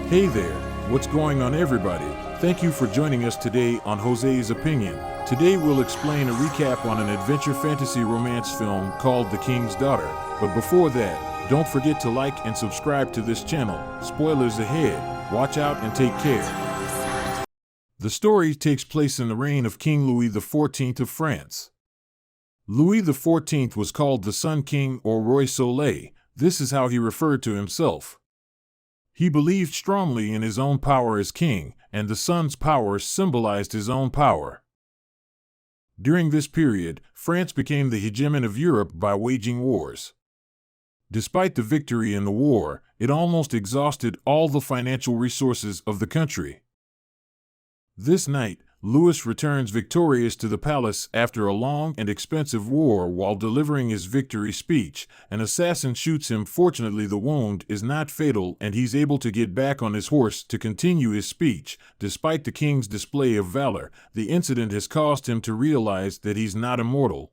Hey there, what's going on everybody? Thank you for joining us today on Jose's Opinion. Today we'll explain a recap on an adventure fantasy romance film called The King's Daughter. But before that, don't forget to like and subscribe to this channel. Spoilers ahead. Watch out and take care. The story takes place in the reign of King Louis XIV of France. Louis XIV was called the Sun King or Roi Soleil. This is how he referred to himself. He believed strongly in his own power as king, and the sun's power symbolized his own power. During this period, France became the hegemon of Europe by waging wars. Despite the victory in the war, it almost exhausted all the financial resources of the country. This night, Louis returns victorious to the palace after a long and expensive war. While delivering his victory speech, an assassin shoots him. Fortunately, the wound is not fatal and he's able to get back on his horse to continue his speech. Despite the king's display of valor, the incident has caused him to realize that he's not immortal.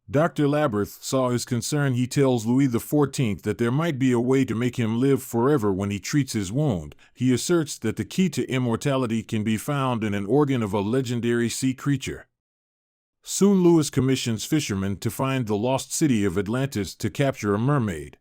Dr. Labyrinth saw his concern. He tells Louis XIV that there might be a way to make him live forever when he treats his wound. He asserts that the key to immortality can be found in an organ of a legendary sea creature. Soon Louis commissions fishermen to find the lost city of Atlantis to capture a mermaid.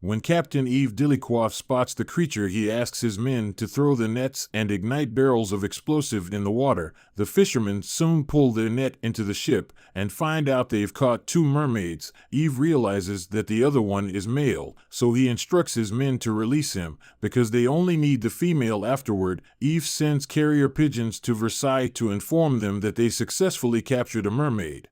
When Captain Yves Delacroix spots the creature, he asks his men to throw the nets and ignite barrels of explosive in the water. The fishermen soon pull their net into the ship and find out they've caught two mermaids. Yves realizes that the other one is male, so he instructs his men to release him, because they only need the female afterward. Yves sends carrier pigeons to Versailles to inform them that they successfully captured a mermaid.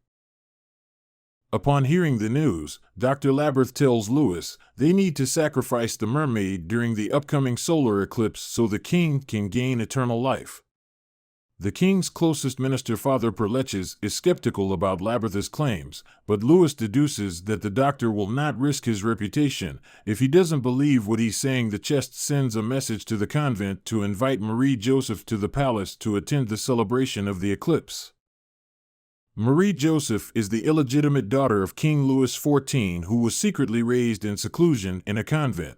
Upon hearing the news, Dr. Labyrinth tells Louis they need to sacrifice the mermaid during the upcoming solar eclipse so the king can gain eternal life. The king's closest minister, Father Perleches, is skeptical about Labyrinth's claims, but Louis deduces that the doctor will not risk his reputation. If he doesn't believe what he's saying, the chest sends a message to the convent to invite Marie-Josèphe to the palace to attend the celebration of the eclipse. Marie-Josèphe is the illegitimate daughter of King Louis XIV, who was secretly raised in seclusion in a convent.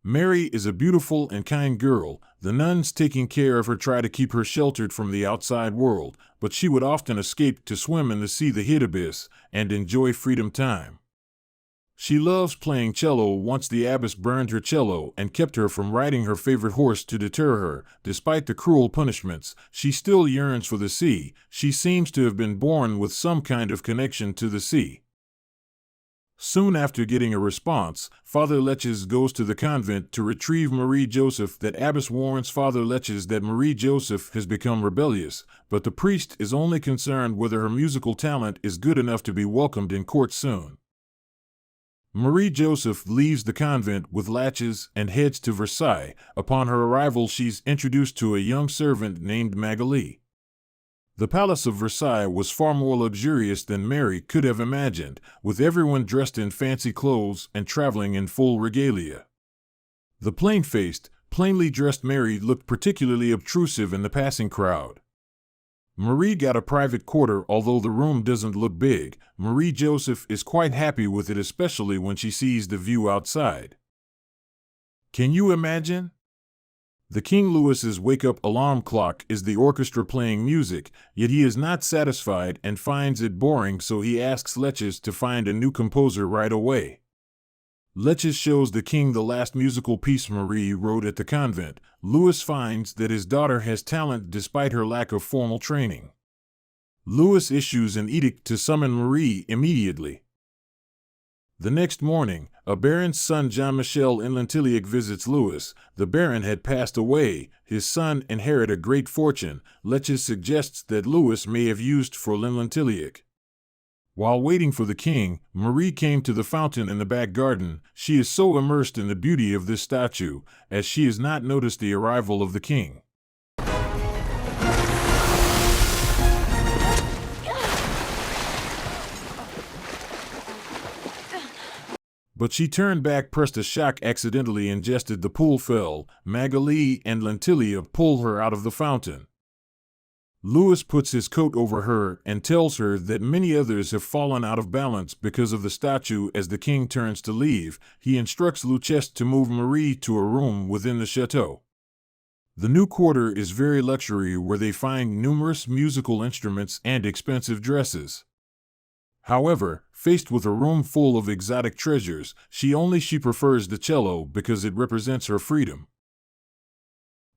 Mary is a beautiful and kind girl. The nuns taking care of her try to keep her sheltered from the outside world, but she would often escape to swim in the sea, the Hydabis, and enjoy freedom time. She loves playing cello. Once the abbess burned her cello and kept her from riding her favorite horse to deter her. Despite the cruel punishments, she still yearns for the sea. She seems to have been born with some kind of connection to the sea. Soon after getting a response, Father Leches goes to the convent to retrieve Marie-Josèphe. That abbess warns Father Leches that Marie-Josèphe has become rebellious, but the priest is only concerned whether her musical talent is good enough to be welcomed in court soon. Marie-Josèphe leaves the convent with Leches and heads to Versailles. Upon her arrival, she's introduced to a young servant named Magali. The palace of Versailles was far more luxurious than Mary could have imagined, with everyone dressed in fancy clothes and traveling in full regalia. The plain-faced, plainly dressed Mary looked particularly obtrusive in the passing crowd. Marie got a private quarter. Although the room doesn't look big, Marie-Josèphe is quite happy with it, especially when she sees the view outside. Can you imagine? The King Louis's wake-up alarm clock is the orchestra playing music, yet he is not satisfied and finds it boring, so he asks Leches to find a new composer right away. Leches shows the king the last musical piece Marie wrote at the convent. Louis finds that his daughter has talent despite her lack of formal training. Louis issues an edict to summon Marie immediately. The next morning, a baron's son Jean-Michel in Lantilliac visits Louis. The baron had passed away. His son inherited a great fortune. Leches suggests that Louis may have used for Lantilliac. While waiting for the king, Marie came to the fountain in the back garden. She is so immersed in the beauty of this statue, as she has not noticed the arrival of the king. But she turned back, pressed a shock, accidentally ingested. The pool fell. Magali and Lantilliac pull her out of the fountain. Louis puts his coat over her and tells her that many others have fallen out of balance because of the statue. As the king turns to leave, he instructs Luchesse to move Marie to a room within the chateau. The new quarter is very luxury, where they find numerous musical instruments and expensive dresses. However, faced with a room full of exotic treasures, she prefers the cello because it represents her freedom.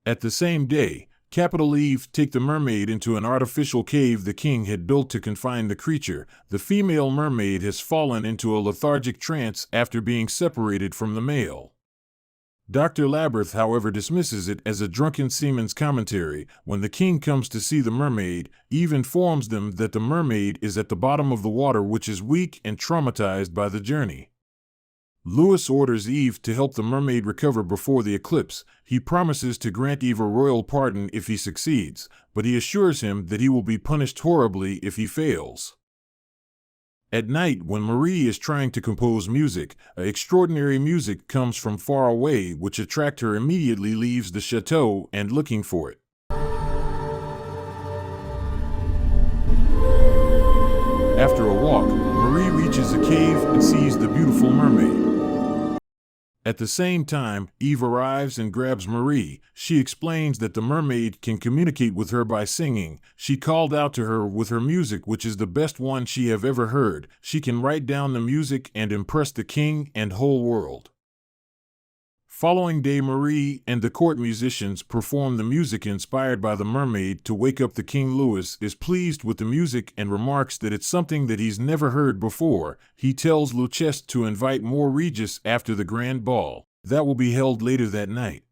At the same day, Capital Eve take the mermaid into an artificial cave the king had built to confine the creature. The female mermaid has fallen into a lethargic trance after being separated from the male. Dr. Labyrinth, however, dismisses it as a drunken seaman's commentary. When the king comes to see the mermaid, Eve informs them that the mermaid is at the bottom of the water, which is weak and traumatized by the journey. Louis orders Eve to help the mermaid recover before the eclipse. He promises to grant Eve a royal pardon if he succeeds, but he assures him that he will be punished horribly if he fails. At night, when Marie is trying to compose music, extraordinary music comes from far away, which attracts her. Immediately leaves the chateau and looking for it. After a walk, Marie reaches a cave and sees the beautiful mermaid. At the same time, Eve arrives and grabs Marie. She explains that the mermaid can communicate with her by singing. She called out to her with her music, which is the best one she have ever heard. She can write down the music and impress the king and whole world. Following day, Marie and the court musicians perform the music inspired by the mermaid to wake up the king. Louis is pleased with the music and remarks that it's something that he's never heard before. He tells Luchesse to invite more regis after the grand ball that will be held later that night.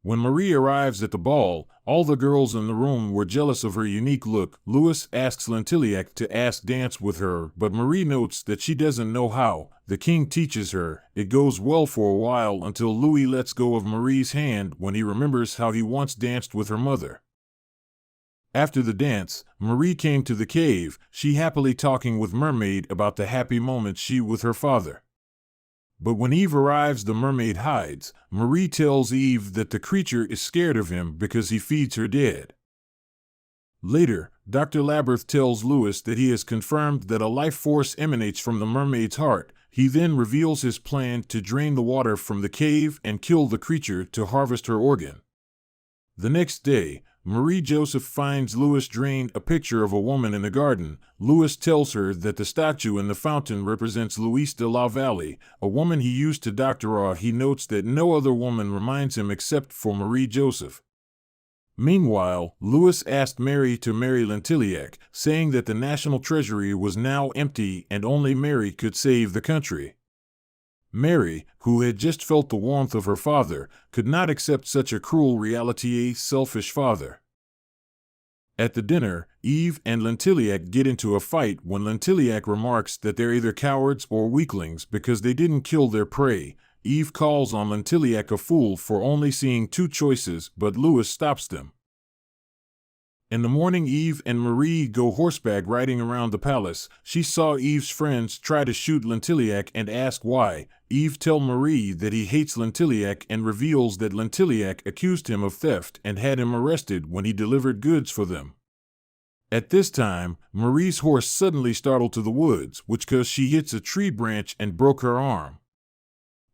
When Marie arrives at the ball, all the girls in the room were jealous of her unique look. Louis asks Lentilliac to dance with her, but Marie notes that she doesn't know how. The king teaches her. It goes well for a while until Louis lets go of Marie's hand when he remembers how he once danced with her mother. After the dance, Marie came to the cave, she happily talking with Mermaid about the happy moments she with her father. But when Eve arrives, the mermaid hides. Marie tells Eve that the creature is scared of him because he feeds her dead. Later, Dr. Labyrinth tells Louis that he has confirmed that a life force emanates from the mermaid's heart. He then reveals his plan to drain the water from the cave and kill the creature to harvest her organ. The next day, Marie-Josèphe finds Louis drained a picture of a woman in the garden. Louis tells her that the statue in the fountain represents Louise de la Vallée, a woman he used to doctor. He notes that no other woman reminds him except for Marie-Josèphe. Meanwhile, Louis asked Mary to marry Lentilliac, saying that the national treasury was now empty and only Mary could save the country. Mary, who had just felt the warmth of her father, could not accept such a cruel reality, a selfish father. At the dinner, Eve and Lentilliac get into a fight when Lentilliac remarks that they're either cowards or weaklings because they didn't kill their prey. Eve calls on Lentilliac a fool for only seeing two choices, but Louis stops them. In the morning, Eve and Marie go horseback riding around the palace. She saw Eve's friends try to shoot Lentilliac and ask why. Eve tells Marie that he hates Lentilliac and reveals that Lentilliac accused him of theft and had him arrested when he delivered goods for them. At this time, Marie's horse suddenly startled to the woods, because she hits a tree branch and broke her arm.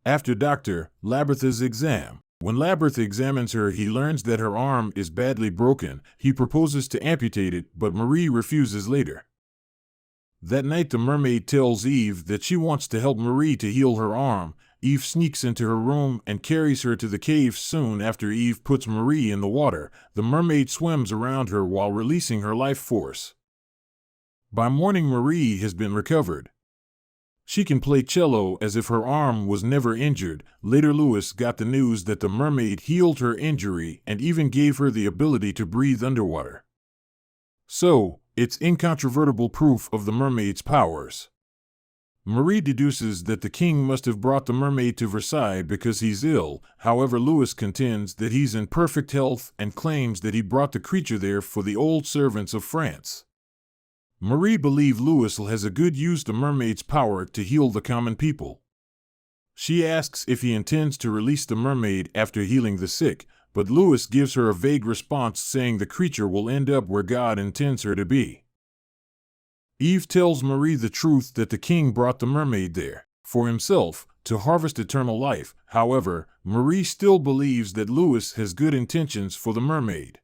After Dr. Labyrinth's exam, when Labyrinth examines her, he learns that her arm is badly broken. He proposes to amputate it, but Marie refuses later. That night, the mermaid tells Eve that she wants to help Marie to heal her arm. Eve sneaks into her room and carries her to the cave. Soon after, Eve puts Marie in the water. The mermaid swims around her while releasing her life force. By morning, Marie has been recovered. She can play cello as if her arm was never injured. Later, Louis got the news that the mermaid healed her injury and even gave her the ability to breathe underwater. So, it's incontrovertible proof of the mermaid's powers. Marie deduces that the king must have brought the mermaid to Versailles because he's ill. However, Louis contends that he's in perfect health and claims that he brought the creature there for the old servants of France. Marie believes Louis has a good use the mermaid's power to heal the common people. She asks if he intends to release the mermaid after healing the sick. but Louis gives her a vague response saying the creature will end up where God intends her to be. Eve tells Marie the truth that the king brought the mermaid there for himself, to harvest eternal life. However, Marie still believes that Louis has good intentions for the mermaid.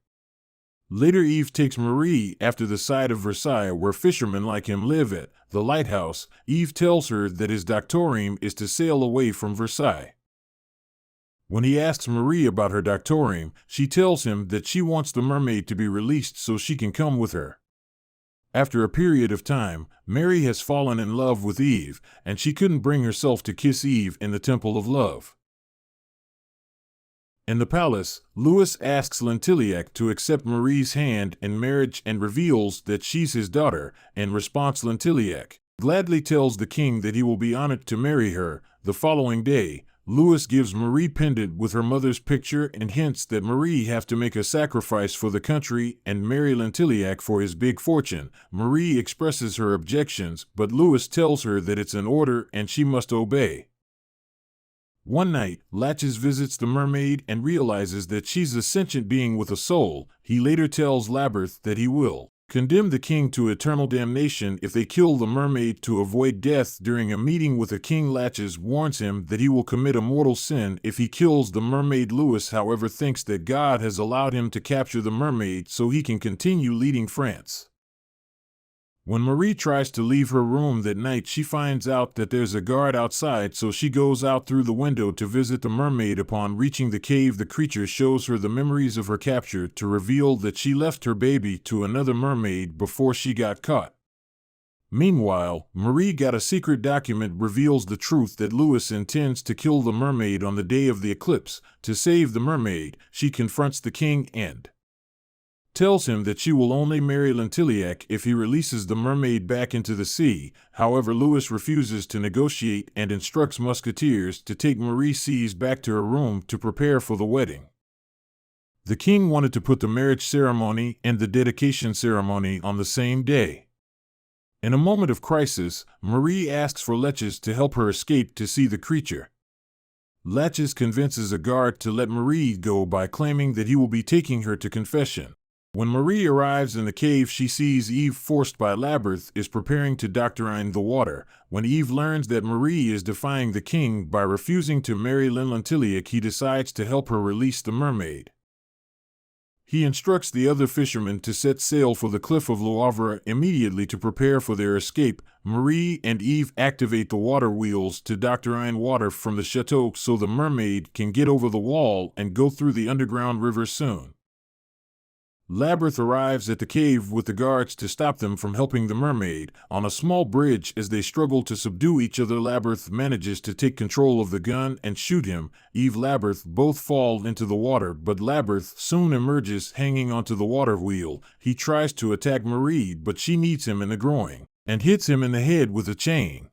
Later, Eve takes Marie after the side of Versailles where fishermen like him live at the lighthouse. Eve tells her that his doctorium is to sail away from Versailles. When he asks Marie about her doctorium, she tells him that she wants the mermaid to be released so she can come with her. After a period of time, Mary has fallen in love with Eve, and she couldn't bring herself to kiss Eve in the Temple of Love. In the palace, Louis asks Lantilliac to accept Marie's hand in marriage and reveals that she's his daughter. In response, Lantilliac gladly tells the king that he will be honored to marry her. The following day, Louis gives Marie pendant with her mother's picture and hints that Marie have to make a sacrifice for the country and marry Lantilliac for his big fortune. Marie expresses her objections, but Louis tells her that it's an order and she must obey. One night, Latches visits the mermaid and realizes that she's a sentient being with a soul. He later tells Labyrinth that he will condemn the king to eternal damnation if they kill the mermaid to avoid death. During a meeting with the king, Latches warns him that he will commit a mortal sin if he kills the mermaid. Louis, however, thinks that God has allowed him to capture the mermaid so he can continue leading France. When Marie tries to leave her room that night, she finds out that there's a guard outside, so she goes out through the window to visit the mermaid. Upon reaching the cave, the creature shows her the memories of her capture to reveal that she left her baby to another mermaid before she got caught. Meanwhile, Marie got a secret document reveals the truth that Louis intends to kill the mermaid on the day of the eclipse. To save the mermaid, she confronts the king and tells him that she will only marry Lantilliac if he releases the mermaid back into the sea. However, Louis refuses to negotiate and instructs musketeers to take Marie C's back to her room to prepare for the wedding. The king wanted to put the marriage ceremony and the dedication ceremony on the same day. In a moment of crisis, Marie asks for Latches to help her escape to see the creature. Latches convinces a guard to let Marie go by claiming that he will be taking her to confession. When Marie arrives in the cave, she sees Eve, forced by Labyrinth, is preparing to doctorine the water. When Eve learns that Marie is defying the king by refusing to marry Lantilliac, he decides to help her release the mermaid. He instructs the other fishermen to set sail for the cliff of Louvre immediately to prepare for their escape. Marie and Eve activate the water wheels to doctorine water from the chateau so the mermaid can get over the wall and go through the underground river soon. Labyrinth arrives at the cave with the guards to stop them from helping the mermaid. On a small bridge, as they struggle to subdue each other, Labyrinth manages to take control of the gun and shoot him. Eve and Labyrinth both fall into the water, but Labyrinth soon emerges hanging onto the water wheel. He tries to attack Marie, but she knees him in the groin and hits him in the head with a chain.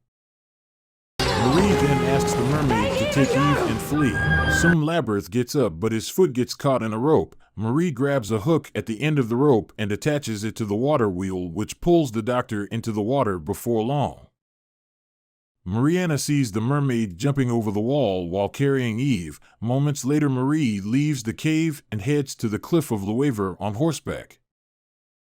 Marie then asks the mermaid to take Eve and flee. Soon Labyrinth gets up, but his foot gets caught in a rope. Marie grabs a hook at the end of the rope and attaches it to the water wheel, which pulls the doctor into the water before long. Mariana sees the mermaid jumping over the wall while carrying Eve. Moments later, Marie leaves the cave and heads to the cliff of Louvre on horseback.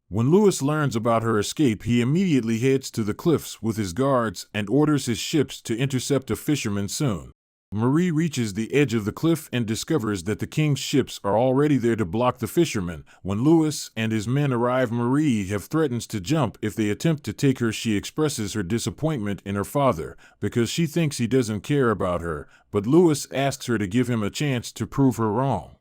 When Louis learns about her escape, he immediately heads to the cliffs with his guards and orders his ships to intercept a fisherman soon. Marie reaches the edge of the cliff and discovers that the king's ships are already there to block the fishermen. When Louis and his men arrive, Marie threatens to jump if they attempt to take her. She expresses her disappointment in her father because she thinks he doesn't care about her, but Louis asks her to give him a chance to prove her wrong.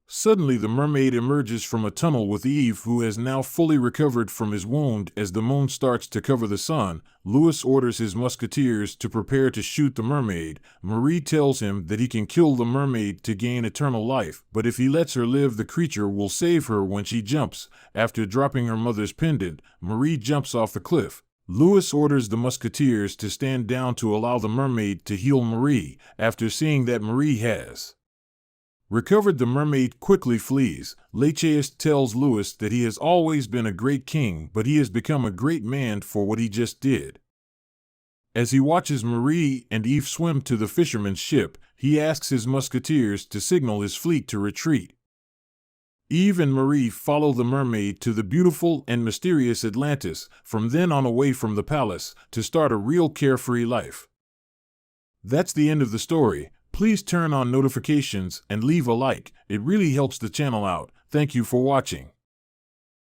Suddenly, the mermaid emerges from a tunnel with Eve, who has now fully recovered from his wound. As the moon starts to cover the sun, Louis orders his musketeers to prepare to shoot the mermaid. Marie tells him that he can kill the mermaid to gain eternal life, but if he lets her live, the creature will save her when she jumps. After dropping her mother's pendant, Marie jumps off the cliff. Louis orders the musketeers to stand down to allow the mermaid to heal Marie. After seeing that Marie has recovered, the mermaid quickly flees. Latches tells Louis that he has always been a great king, but he has become a great man for what he just did. As he watches Marie and Eve swim to the fisherman's ship, he asks his musketeers to signal his fleet to retreat. Eve and Marie follow the mermaid to the beautiful and mysterious Atlantis, from then on away from the palace, to start a real carefree life. That's the end of the story. Please turn on notifications and leave a like. It really helps the channel out. Thank you for watching.